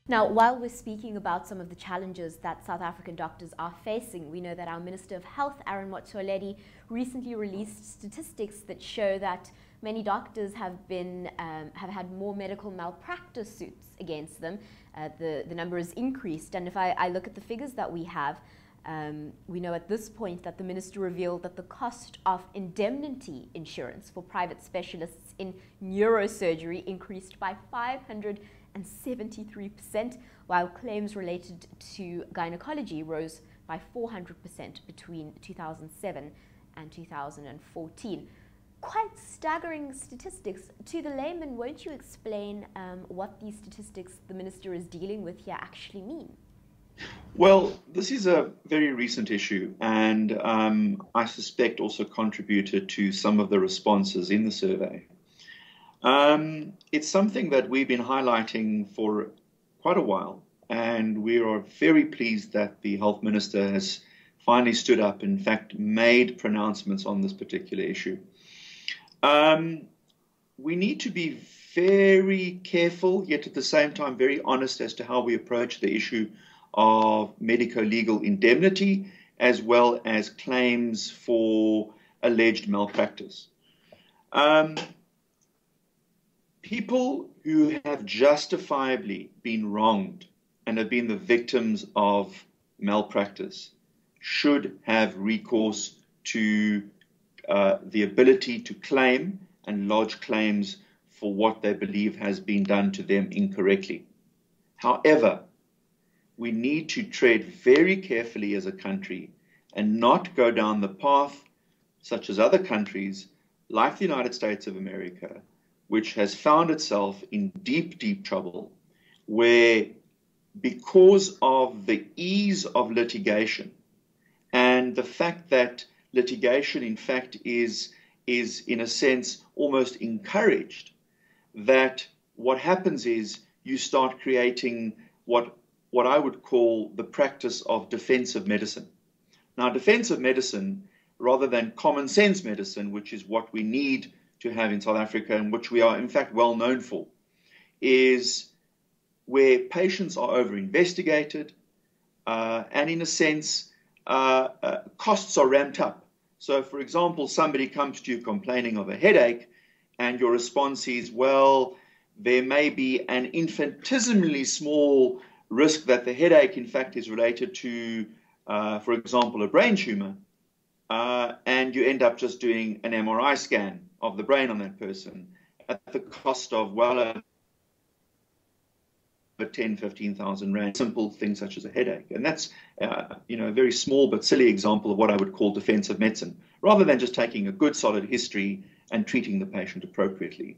Now, while we're speaking about some of the challenges that South African doctors are facing, we know that our Minister of Health, Aaron Motsoaledi, recently released statistics that show that many doctors have had more medical malpractice suits against them. The number has increased, and if I look at the figures that we have, we know at this point that the minister revealed that the cost of indemnity insurance for private specialists in neurosurgery increased by 573%, while claims related to gynecology rose by 400% between 2007 and 2014. Quite staggering statistics. To the layman, won't you explain what these statistics the minister is dealing with here actually mean? Well, this is a very recent issue, and I suspect also contributed to some of the responses in the survey. It's something that we've been highlighting for quite a while, and we are very pleased that the health minister has finally stood up, in fact, made pronouncements on this particular issue. We need to be very careful, yet at the same time very honest as to how we approach the issue of medico-legal indemnity, as well as claims for alleged malpractice. People who have justifiably been wronged and have been the victims of malpractice should have recourse to the ability to claim and lodge claims for what they believe has been done to them incorrectly. However, we need to tread very carefully as a country and not go down the path, such as other countries, like the United States of America, which has found itself in deep, deep trouble, where because of the ease of litigation and the fact that litigation, in fact, is in a sense almost encouraged, that what happens is you start creating what I would call the practice of defensive medicine. Now, defensive medicine, rather than common sense medicine, which is what we need to have in South Africa and which we are in fact well known for, is where patients are over-investigated and in a sense costs are ramped up. So, for example, somebody comes to you complaining of a headache and your response is, well, there may be an infinitesimally small risk that the headache, in fact, is related to, for example, a brain tumor, and you end up just doing an MRI scan of the brain on that person at the cost of well over 10,000–15,000 rand, simple things such as a headache. And that's a very small but silly example of what I would call defensive medicine, rather than just taking a good solid history and treating the patient appropriately.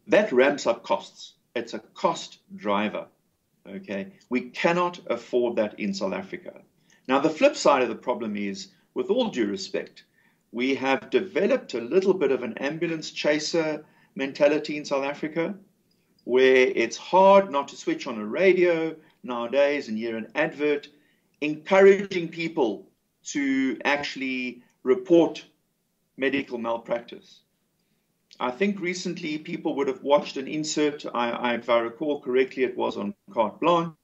That ramps up costs. It's a cost driver. Okay, we cannot afford that in South Africa. Now, the flip side of the problem is, with all due respect, we have developed a little bit of an ambulance chaser mentality in South Africa, where it's hard not to switch on a radio nowadays and hear an advert encouraging people to actually report medical malpractice. I think recently people would have watched an insert, if I recall correctly, it was on Carte Blanche,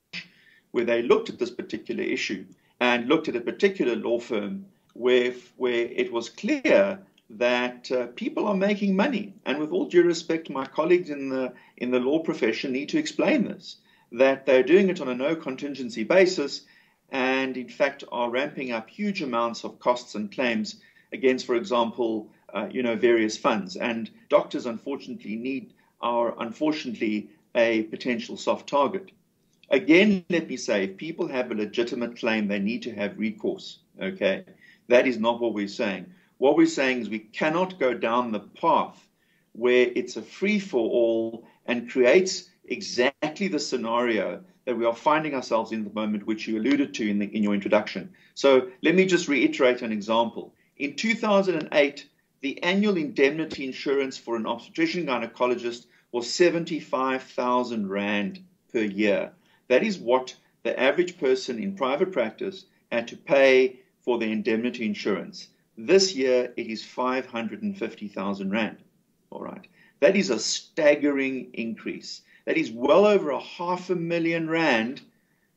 where they looked at this particular issue and looked at a particular law firm where it was clear that people are making money. And with all due respect, my colleagues in the law profession need to explain this, that they're doing it on a no contingency basis and in fact are ramping up huge amounts of costs and claims against, for example, various funds. And doctors, unfortunately, are a potential soft target. Again, let me say, if people have a legitimate claim, they need to have recourse. Okay, that is not what we're saying. What we're saying is we cannot go down the path where it's a free-for-all and creates exactly the scenario that we are finding ourselves in the moment, which you alluded to in your introduction. So let me just reiterate an example. In 2008, the annual indemnity insurance for an obstetrician gynecologist was 75,000 Rand per year. That is what the average person in private practice had to pay for their indemnity insurance. This year, it is 550,000 Rand. All right. That is a staggering increase. That is well over R500,000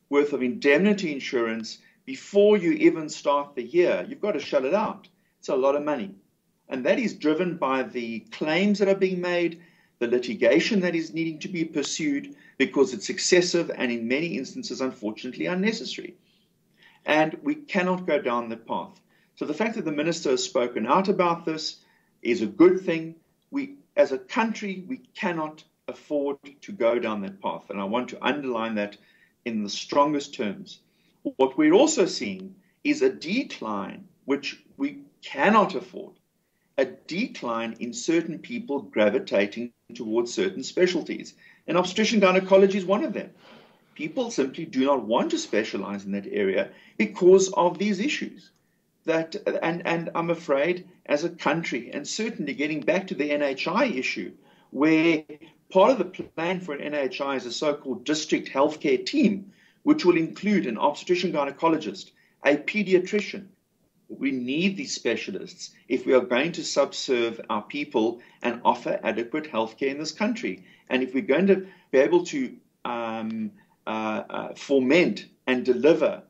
worth of indemnity insurance before you even start the year. You've got to shell it out. It's a lot of money. And that is driven by the claims that are being made, the litigation that is needing to be pursued, because it's excessive and in many instances, unfortunately, unnecessary. And we cannot go down that path. So the fact that the minister has spoken out about this is a good thing. We, as a country, we cannot afford to go down that path. And I want to underline that in the strongest terms. What we're also seeing is a decline, which we cannot afford, a decline in certain people gravitating towards certain specialties. And obstetrician gynecology is one of them. People simply do not want to specialize in that area because of these issues. And I'm afraid, as a country, and certainly getting back to the NHI issue, where part of the plan for an NHI is a so-called district healthcare team, which will include an obstetrician gynecologist, a pediatrician. We need these specialists if we are going to subserve our people and offer adequate healthcare in this country. And if we're going to be able to foment and deliver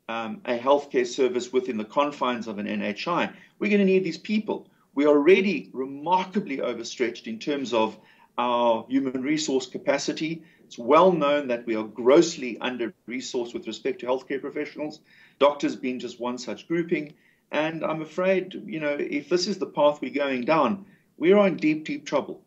a healthcare service within the confines of an NHI, we're going to need these people. We are already remarkably overstretched in terms of our human resource capacity. It's well known that we are grossly under-resourced with respect to healthcare professionals, doctors being just one such grouping. And I'm afraid, if this is the path we're going down, we are in deep, deep trouble.